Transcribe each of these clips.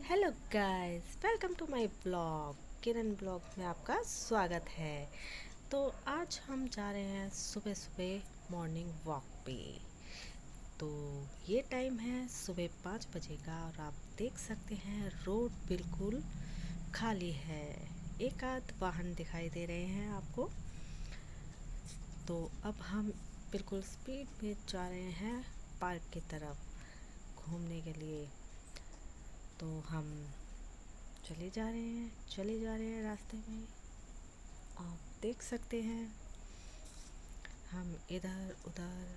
Hello guys, welcome to my blog. Kiran blog में आपका स्वागत है। तो आज हम जा रहे हैं सुबह सुबह मॉर्निंग वॉक पे। तो ये टाइम है सुबह 5 बजे का और आप देख सकते हैं रोड बिल्कुल खाली है। एक आध वाहन दिखाई दे रहे हैं आपको। तो अब हम बिल्कुल स्पीड में जा रहे हैं पार्क की तरफ घूमने के लिए। तो हम चले जा रहे हैं रास्ते में। आप देख सकते हैं हम इधर उधर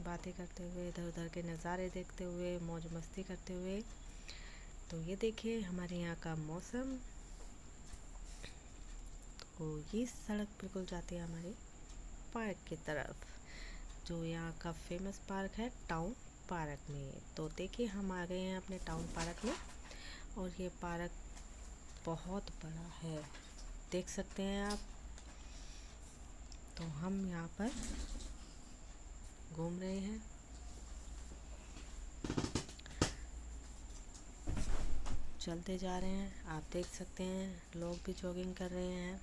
बातें करते हुए, इधर उधर के नज़ारे देखते हुए, मौज मस्ती करते हुए। तो ये देखिए हमारे यहाँ का मौसम। तो ये सड़क बिल्कुल जाती है हमारे पार्क की तरफ, जो यहाँ का फेमस पार्क है टाउन पार्क में। तो देखिए हम आ गए हैं अपने टाउन पार्क में और ये पार्क बहुत बड़ा है, देख सकते हैं आप। तो हम यहाँ पर घूम रहे हैं। चलते जा रहे हैं, आप देख सकते हैं लोग भी जॉगिंग कर रहे हैं।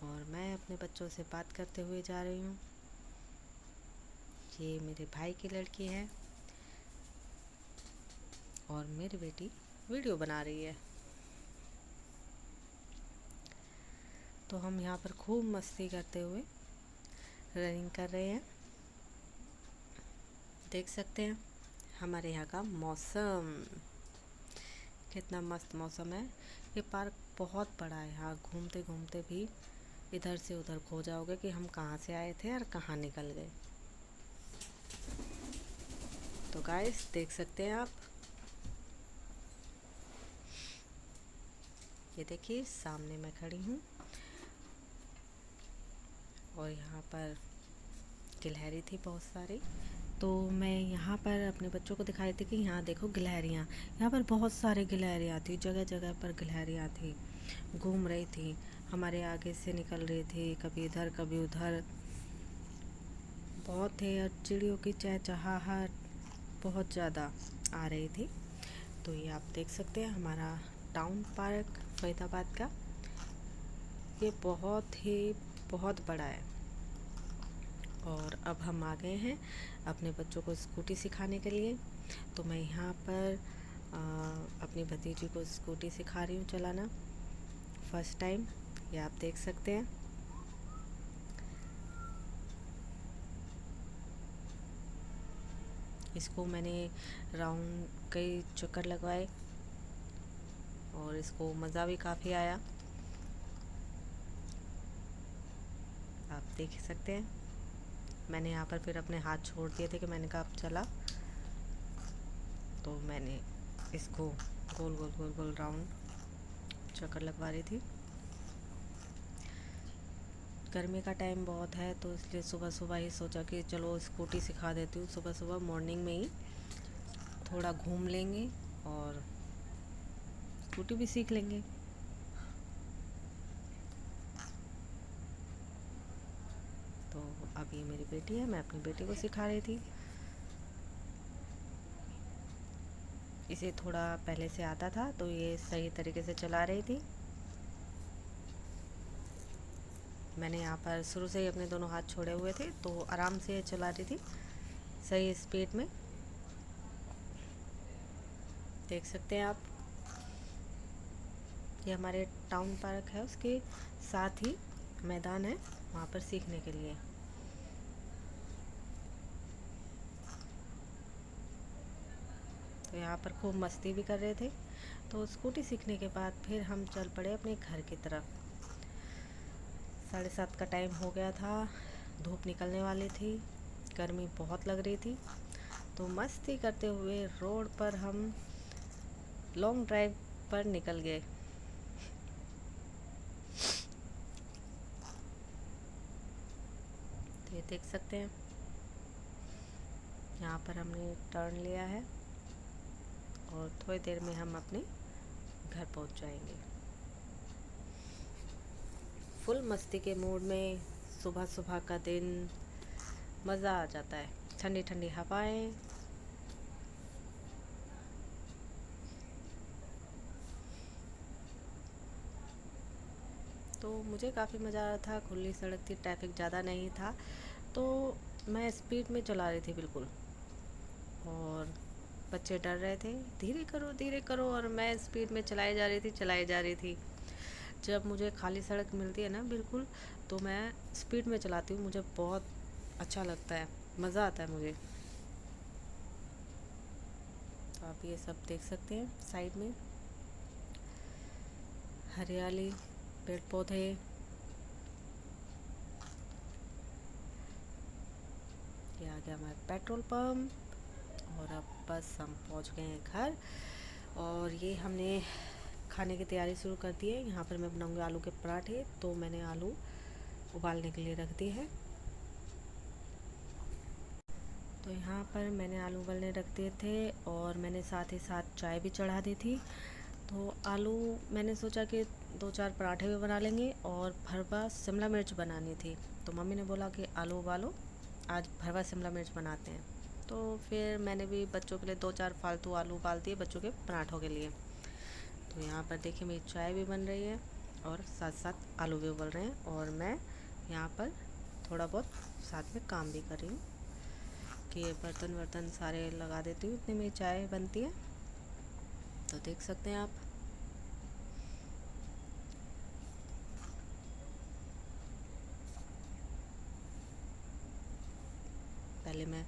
और मैं अपने बच्चों से बात करते हुए जा रही हूँ। ये मेरे भाई की लड़की है और मेरी बेटी वीडियो बना रही है। तो हम यहाँ पर खूब मस्ती करते हुए रनिंग कर रहे हैं। देख सकते हैं हमारे यहाँ का मौसम कितना मस्त मौसम है। ये पार्क बहुत बड़ा है, यहाँ घूमते घूमते भी इधर से उधर खो जाओगे कि हम कहाँ से आए थे और कहाँ निकल गए। तो गाइस देख सकते हैं आप, ये देखिए सामने मैं खड़ी हूँ और यहाँ पर गिलहरी थी बहुत सारी। तो मैं यहाँ पर अपने बच्चों को दिखाई थी कि यहाँ देखो गिलहरियाँ, यहाँ पर बहुत सारी गिलहरियाँ थी, जगह जगह पर गिलहरियाँ थी, घूम रही थी, हमारे आगे से निकल रही थी, कभी इधर कभी उधर। बहुत थे और चिड़ियों की चहचहाहट बहुत ज़्यादा आ रही थी। तो ये आप देख सकते हैं हमारा टाउन पार्क फरीदाबाद का, ये बहुत बड़ा है। और अब हम आ गए हैं अपने बच्चों को स्कूटी सिखाने के लिए। तो मैं यहाँ पर अपनी भतीजी को स्कूटी सिखा रही हूँ चलाना फर्स्ट टाइम। ये आप देख सकते हैं। इसको मैंने राउंड कई चक्कर लगवाए और इसको मज़ा भी काफ़ी आया, आप देख सकते हैं। मैंने यहाँ पर फिर अपने हाथ छोड़ दिए थे कि मैंने कहा अब चला। तो मैंने इसको गोल गोल गोल गोल राउंड चक्कर लगवा रही थी। गर्मी का टाइम बहुत है तो इसलिए सुबह सुबह ही सोचा कि चलो स्कूटी सिखा देती हूँ। सुबह सुबह मॉर्निंग में ही थोड़ा घूम लेंगे और स्कूटी भी सीख लेंगे। तो अब ये मेरी बेटी है, मैं अपनी बेटी को सिखा रही थी। इसे थोड़ा पहले से आता था तो ये सही तरीके से चला रही थी। मैंने यहाँ पर शुरू से ही अपने दोनों हाथ छोड़े हुए थे तो आराम से चला रही थी सही स्पीड में, देख सकते हैं आप। ये हमारे टाउन पार्क है, उसके साथ ही मैदान है वहाँ पर सीखने के लिए। तो यहाँ पर खूब मस्ती भी कर रहे थे। तो स्कूटी सीखने के बाद फिर हम चल पड़े अपने घर की तरफ। 7:30 का टाइम हो गया था, धूप निकलने वाली थी, गर्मी बहुत लग रही थी। तो मस्ती करते हुए रोड पर हम लॉन्ग ड्राइव पर निकल गए। तो ये देख सकते हैं यहाँ पर हमने टर्न लिया है और थोड़ी देर में हम अपने घर पहुँच जाएंगे। फुल मस्ती के मूड में सुबह सुबह का दिन मज़ा आ जाता है। ठंडी ठंडी हवाएं, तो मुझे काफ़ी मज़ा आ रहा था, खुली सड़क थी, ट्रैफिक ज़्यादा नहीं था, तो मैं स्पीड में चला रही थी बिल्कुल। और बच्चे डर रहे थे, धीरे करो, और मैं स्पीड में चलाई जा रही थी। जब मुझे खाली सड़क मिलती है ना बिल्कुल, तो मैं स्पीड में चलाती हूँ, मुझे बहुत अच्छा लगता है, मज़ा आता है मुझे। तो आप ये सब देख सकते हैं साइड में, हरियाली, पेड़ पौधे। ये आ गया हमारा पेट्रोल पंप, और अब बस हम पहुंच गए हैं घर। और ये हमने खाने की तैयारी शुरू कर दी है। यहाँ पर मैं बनाऊंगी आलू के पराठे, तो मैंने आलू उबालने के लिए रख दिए हैं। तो यहाँ पर मैंने आलू उबलने रख दिए थे, और मैंने साथ ही साथ चाय भी चढ़ा दी थी। तो आलू, मैंने सोचा कि 2-4 पराठे भी बना लेंगे, और भरवा शिमला मिर्च बनानी थी। तो मम्मी ने बोला कि आलू उबालो, आज भरवा शिमला मिर्च बनाते हैं। तो फिर मैंने भी बच्चों के लिए 2-4 फालतू आलू उबाल दिए बच्चों के पराठों के लिए। तो यहाँ पर देखिए मेरी चाय भी बन रही है, और साथ साथ आलू भी उबल रहे हैं, और मैं यहाँ पर थोड़ा बहुत साथ में काम भी कर रही हूँ कि बर्तन वर्तन सारे लगा देती हूँ, इतनी मेरी चाय बनती है। तो देख सकते हैं आप। पहले मैं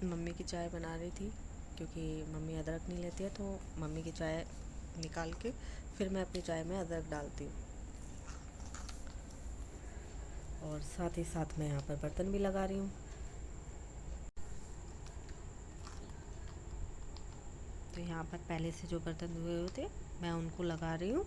मम्मी की चाय बना रही थी, क्योंकि मम्मी अदरक नहीं लेती है, तो मम्मी की चाय निकाल के फिर मैं अपनी चाय में अदरक डालती हूँ। और साथ ही साथ मैं यहाँ पर बर्तन भी लगा रही हूँ। तो यहाँ पर पहले से जो बर्तन धुए हुए थे, मैं उनको लगा रही हूँ।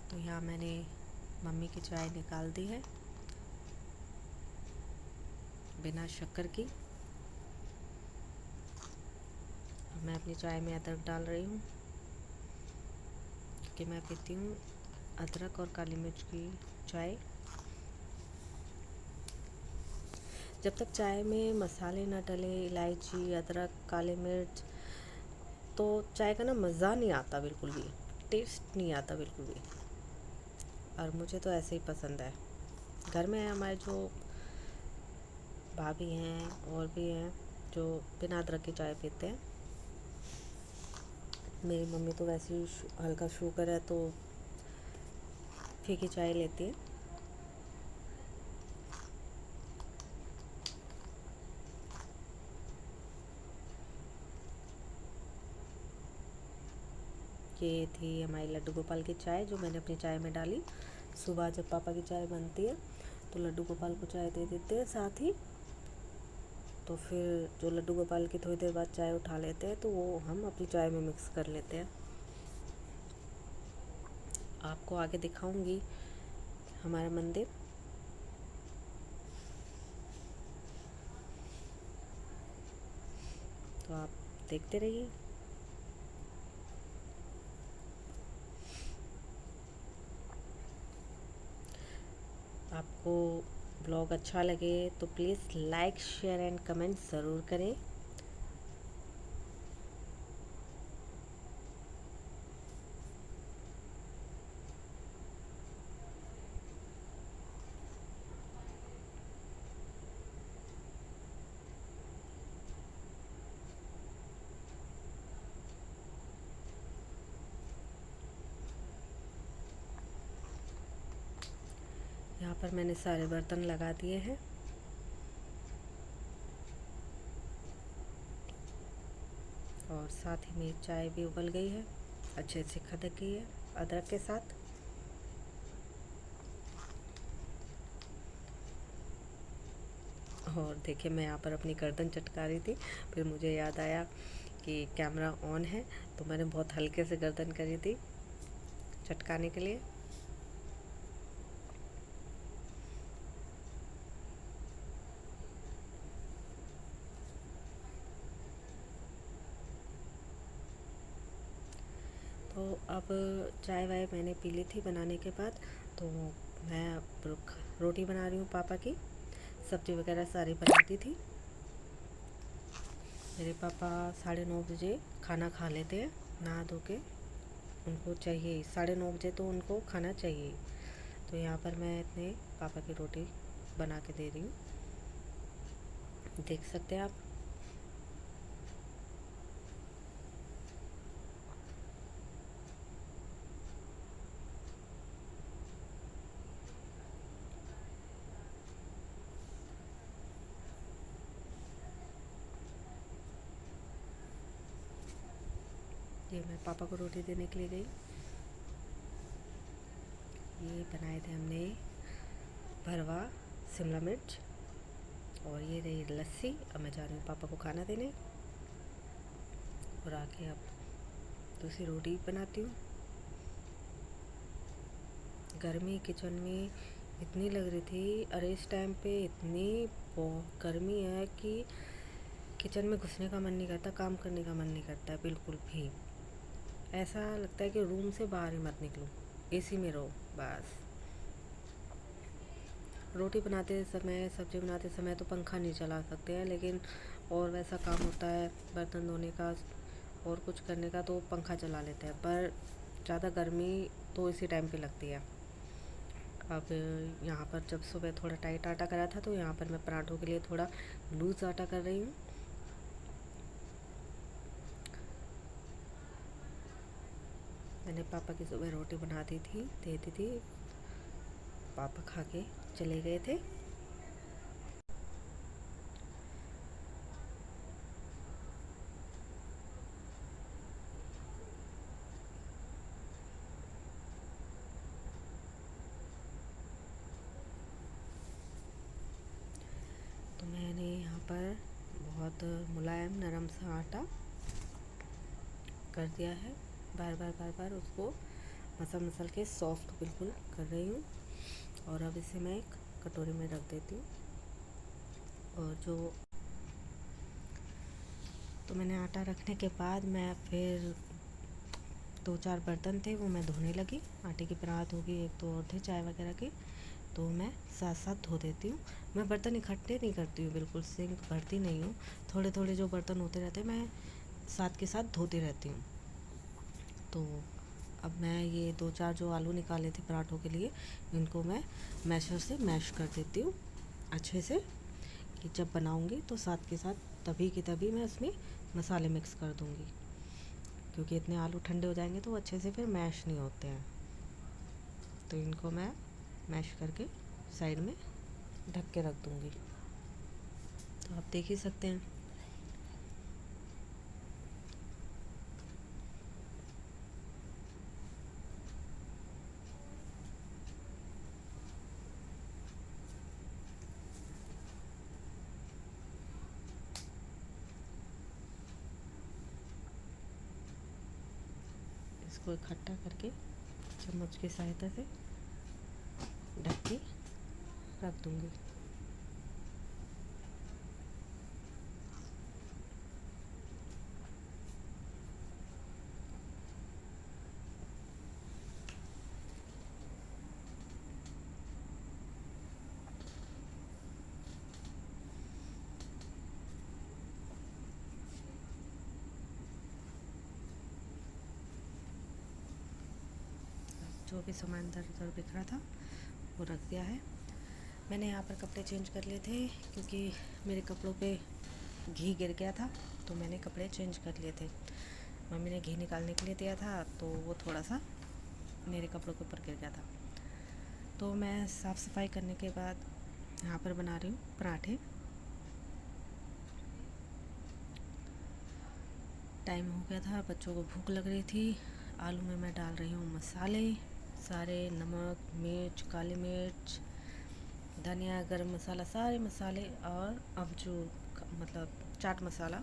तो यहाँ मैंने मम्मी की चाय निकाल दी है, बिना शक्कर की। मैं अपनी चाय में अदरक डाल रही हूँ, क्योंकि मैं पीती हूँ अदरक और काली मिर्च की चाय। जब तक चाय में मसाले ना डले, इलायची, अदरक, काली मिर्च, तो चाय का ना मज़ा नहीं आता बिल्कुल भी, टेस्ट नहीं आता बिल्कुल भी। और मुझे तो ऐसे ही पसंद है। घर में हमारे जो भाभी हैं और भी हैं जो बिना अदरक की चाय पीते हैं। मेरी मम्मी तो वैसे ही हल्का शुगर है, तो फीकी चाय लेती है। ये थी हमारी लड्डू गोपाल की चाय, जो मैंने अपनी चाय में डाली। सुबह जब पापा की चाय बनती है, तो लड्डू गोपाल को चाय दे देते हैं साथ ही। तो फिर जो लड्डू गोपाल की थोड़ी देर बाद चाय उठा लेते हैं, तो वो हम अपनी चाय में मिक्स कर लेते हैं। आपको आगे दिखाऊंगी हमारा मंदिर। तो आप देखते रहिए। आपको ब्लॉग अच्छा लगे तो please like, share and comment ज़रूर करें। यहाँ पर मैंने सारे बर्तन लगा दिए हैं। और साथ ही मेरी चाय भी उबल गई है, अच्छे से खदक गई है अदरक के साथ। और देखिए मैं यहाँ पर अपनी गर्दन चटका रही थी, फिर मुझे याद आया कि कैमरा ऑन है, तो मैंने बहुत हल्के से गर्दन करी थी चटकाने के लिए। तो अब चाय वाय मैंने पी ली थी बनाने के बाद, तो मैं रोटी बना रही हूँ पापा की। सब्ज़ी वगैरह सारी बनाती थी। मेरे पापा 9:30 बजे खाना खा लेते हैं नहा धो के। उनको चाहिए 9:30 बजे तो उनको खाना चाहिए। तो यहाँ पर मैं अपने पापा की रोटी बना के दे रही हूँ, देख सकते हैं आप। ये मैं पापा को रोटी देने के लिए गई। ये बनाए थे हमने भरवा शिमला मिर्च, और ये रही लस्सी। अब मैं जा रही हूँ पापा को खाना देने, और आके अब दूसरी रोटी बनाती हूँ। गर्मी किचन में इतनी लग रही थी, अरे इस टाइम पे इतनी गर्मी है कि किचन में घुसने का मन नहीं करता, काम करने का मन नहीं करता है बिल्कुल भी। ऐसा लगता है कि रूम से बाहर ही मत निकलो, एसी में रहो बस। रोटी बनाते समय, सब्ज़ी बनाते समय तो पंखा नहीं चला सकते हैं, लेकिन और वैसा काम होता है बर्तन धोने का और कुछ करने का तो पंखा चला लेते हैं। पर ज़्यादा गर्मी तो इसी टाइम पे लगती है। अब यहाँ पर जब सुबह थोड़ा टाइट आटा करा था, तो यहाँ पर मैं पराठों के लिए थोड़ा लूज़ आटा कर रही हूँ। मैंने पापा की सुबह रोटी बना दी थी, दे दी थी। पापा खा के चले गए थे। तो मैंने यहाँ पर बहुत मुलायम नरम सा आटा कर दिया है। बार बार उसको मसल के सॉफ्ट बिल्कुल कर रही हूँ, और अब इसे मैं एक कटोरी में रख देती हूँ। और तो मैंने आटा रखने के बाद मैं फिर 2-4 बर्तन थे वो मैं धोने लगी। आटे की परात होगी, 1-2 और थे चाय वगैरह के, तो मैं साथ साथ धो देती हूँ। मैं बर्तन इकट्ठे नहीं करती हूँ, बिल्कुल सिंक भरती नहीं हूँ। थोड़े थोड़े जो बर्तन होते रहते हैं मैं साथ के साथ धोती रहती हूँ। तो अब मैं ये 2-4 जो आलू निकाले थे पराठों के लिए, इनको मैं मैशर से मैश कर देती हूँ अच्छे से, कि जब बनाऊँगी तो साथ के साथ तभी की तभी मैं उसमें मसाले मिक्स कर दूँगी, क्योंकि इतने आलू ठंडे हो जाएंगे तो वो अच्छे से फिर मैश नहीं होते हैं। तो इनको मैं मैश करके साइड में ढक के रख दूँगी। तो आप देख ही सकते हैं। इसको इकट्ठा करके चम्मच की सहायता से ढक के रख दूँगी। जो भी सामान इधर उधर बिखरा था वो रख दिया है। मैंने यहाँ पर कपड़े चेंज कर लिए थे, क्योंकि मेरे कपड़ों पे घी गिर गया था, तो मैंने कपड़े चेंज कर लिए थे। मम्मी ने घी निकालने के लिए दिया था, तो वो थोड़ा सा मेरे कपड़ों के ऊपर गिर गया था। तो मैं साफ़ सफाई करने के बाद यहाँ पर बना रही हूँ पराठे। टाइम हो गया था, बच्चों को भूख लग रही थी। आलू में मैं डाल रही हूँ मसाले सारे, नमक, मिर्च, काली मिर्च, धनिया, गरम मसाला, सारे मसाले, और अमचूर मतलब चाट मसाला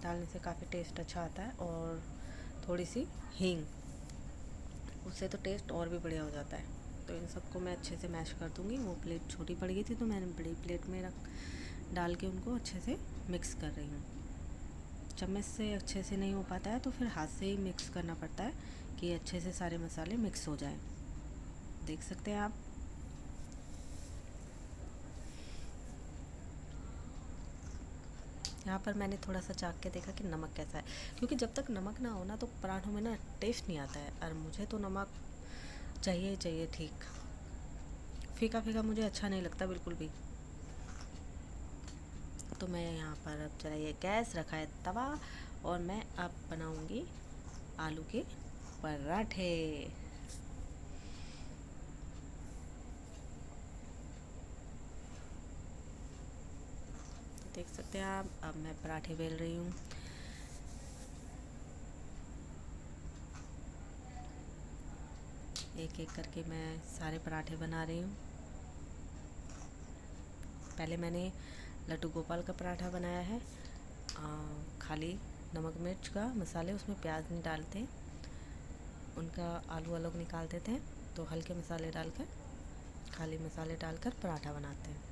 डालने से काफ़ी टेस्ट अच्छा आता है, और थोड़ी सी हींग, उससे तो टेस्ट और भी बढ़िया हो जाता है। तो इन सबको मैं अच्छे से मैश कर दूँगी। वो प्लेट छोटी पड़ गई थी, तो मैंने बड़ी प्लेट में डाल के उनको अच्छे से मिक्स कर रही हूँ। चम्मच से अच्छे से नहीं हो पाता है, तो फिर हाथ से ही मिक्स करना पड़ता है कि अच्छे से सारे मसाले मिक्स हो जाएं। देख सकते हैं आप। यहाँ पर मैंने थोड़ा सा चाख के देखा कि नमक कैसा है, क्योंकि जब तक नमक ना हो ना तो पराठों में ना टेस्ट नहीं आता है, और मुझे तो नमक चाहिए ही चाहिए ठीक। फीका फीका मुझे अच्छा नहीं लगता बिल्कुल भी। तो मैं यहाँ पर अब चलाइए गैस, रखा है तवा, और मैं अब बनाऊँगी आलू के पराठे। देख सकते हैं आप, अब मैं पराठे बेल रही हूँ। एक एक करके मैं सारे पराठे बना रही हूँ। पहले मैंने लड्डू गोपाल का पराठा बनाया है, खाली नमक मिर्च का मसाले, उसमें प्याज नहीं डालते, उनका आलू अलग निकाल देते हैं, तो हल्के मसाले डालकर, खाली मसाले डालकर पराठा बनाते हैं।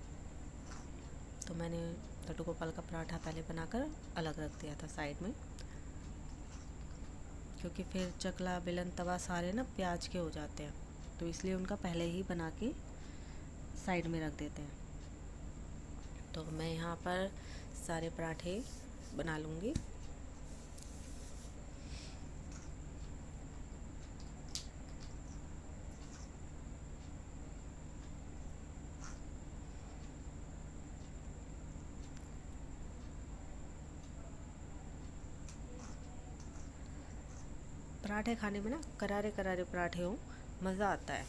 तो मैंने लड्डू गोपाल का पराठा पहले बनाकर अलग रख दिया था साइड में, क्योंकि फिर चकला बेलन तवा सारे ना प्याज के हो जाते हैं, तो इसलिए उनका पहले ही बना के साइड में रख देते हैं। तो मैं यहाँ पर सारे पराठे बना लूँगी। पराठे खाने में ना करारे करारे पराठे हो, मज़ा आता है,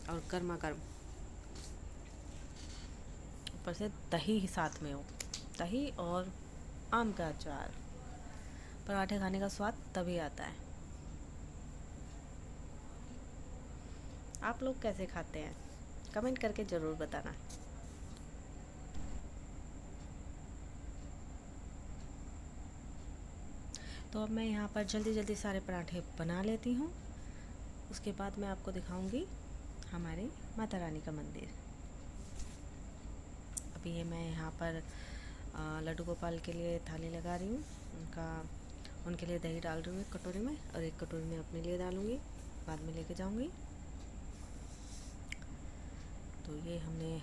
और गर्मा गर्म, ऊपर से दही ही साथ में हो, दही और आम का अचार, पराठे खाने का स्वाद तभी आता है। आप लोग कैसे खाते हैं, कमेंट करके ज़रूर बताना। तो अब मैं यहाँ पर जल्दी जल्दी सारे पराठे बना लेती हूँ, उसके बाद मैं आपको दिखाऊंगी हमारे माता रानी का मंदिर। अभी ये मैं यहाँ पर लड्डू गोपाल के लिए थाली लगा रही हूँ, उनके लिए दही डाल रही हूँ एक कटोरी में, और एक कटोरी में अपने लिए डालूँगी, बाद में लेके जाऊँगी। तो ये हमने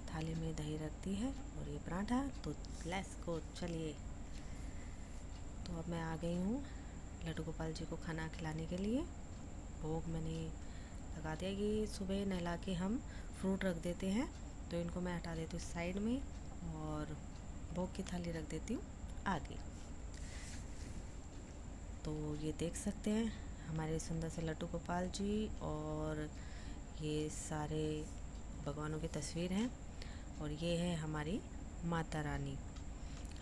थाली में दही रख दी है और ये पराठा, तो लेट्स गो, चलिए। तो अब मैं आ गई हूँ लड्डू गोपाल जी को खाना खिलाने के लिए। भोग मैंने लगा दिया, कि सुबह नहला के हम फ्रूट रख देते हैं, तो इनको मैं हटा देती हूँ साइड में, और भोग की थाली रख देती हूँ आगे। तो ये देख सकते हैं हमारे सुंदर से लड्डू गोपाल जी, और ये सारे भगवानों की तस्वीर हैं, और ये है हमारी माता रानी।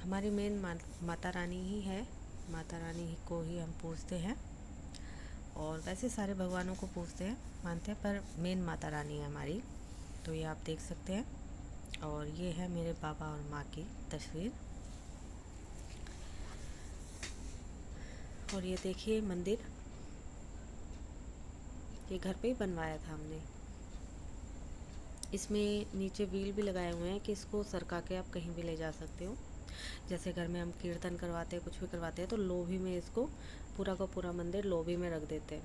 हमारी मेन माता रानी ही है, माता रानी को ही हम पूजते हैं, और वैसे सारे भगवानों को पूजते हैं, मानते हैं, पर मेन माता रानी है हमारी। तो ये आप देख सकते हैं, और ये है मेरे पापा और माँ की तस्वीर। और ये देखिए मंदिर, ये घर पे ही बनवाया था हमने। इसमें नीचे व्हील भी लगाए हुए हैं कि इसको सरका के आप कहीं भी ले जा सकते हो। जैसे घर में हम कीर्तन करवाते हैं, कुछ भी करवाते हैं, तो लोभी में इसको पूरा का पूरा मंदिर लोभी में रख देते हैं,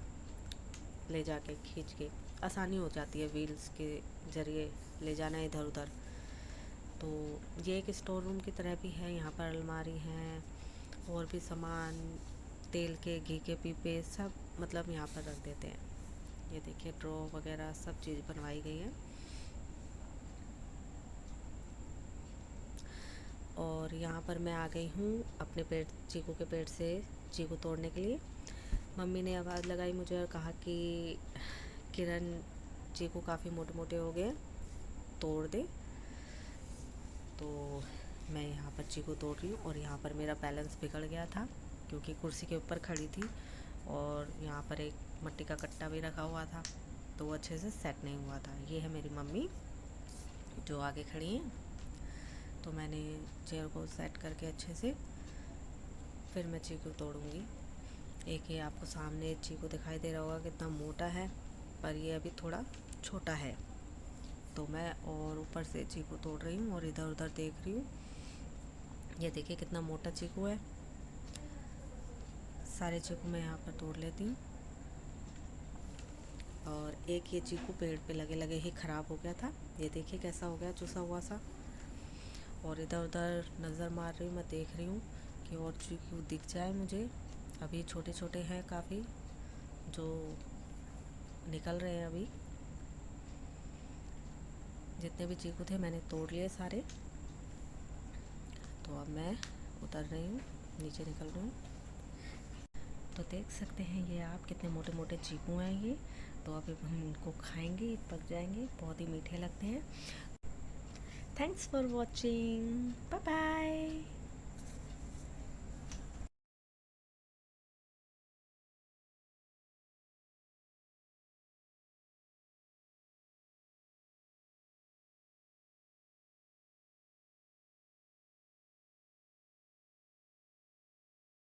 ले जाके खींच के आसानी हो जाती है व्हील्स के ज़रिए ले जाना इधर उधर। तो ये एक स्टोर रूम की तरह भी है, यहाँ पर अलमारी हैं, और भी सामान, तेल के, घी के पीपे, सब मतलब यहाँ पर रख देते हैं। ये देखिए ड्रॉ वगैरह सब चीज़ बनवाई गई है। और यहाँ पर मैं आ गई हूँ अपने चीकू के पेड़ से चीकू तोड़ने के लिए। मम्मी ने आवाज़ लगाई मुझे और कहा कि किरण, चीकू काफ़ी मोटे मोटे हो गए, तोड़ दे। तो मैं यहाँ पर चीकू तोड़ रही हूँ, और यहाँ पर मेरा बैलेंस बिगड़ गया था, क्योंकि कुर्सी के ऊपर खड़ी थी, और यहाँ पर एक मिट्टी का कट्टा भी रखा हुआ था, तो वो अच्छे से सेट नहीं हुआ था। ये है मेरी मम्मी जो आगे खड़ी हैं। तो मैंने चेयर को सेट करके अच्छे से, फिर मैं चीकू तोड़ूंगी। एक ये आपको सामने चीकू दिखाई दे रहा होगा कितना मोटा है, पर ये अभी थोड़ा छोटा है। तो मैं और ऊपर से चीकू तोड़ रही हूँ और इधर उधर देख रही हूँ। ये देखिए कितना मोटा चीकू है। सारे चीकू मैं यहाँ पर तोड़ लेती हूँ। और एक ये चीकू पेड़ पे लगे लगे ही ख़राब हो गया था, ये देखिए कैसा हो गया, चूसा हुआ सा। और इधर उधर नज़र मार रही हूँ, मैं देख रही हूँ कि और चीकू दिख जाए मुझे। अभी छोटे छोटे हैं काफ़ी, जो निकल रहे हैं अभी। जितने भी चीकू थे मैंने तोड़ लिए सारे। तो अब मैं उतर रही हूँ, नीचे निकल रही हूँ। तो देख सकते हैं ये आप कितने मोटे मोटे चीकू हैं ये। तो अभी हम इनको खाएंगे, पक जाएंगे, बहुत ही मीठे लगते हैं। Thanks for watching, bye bye.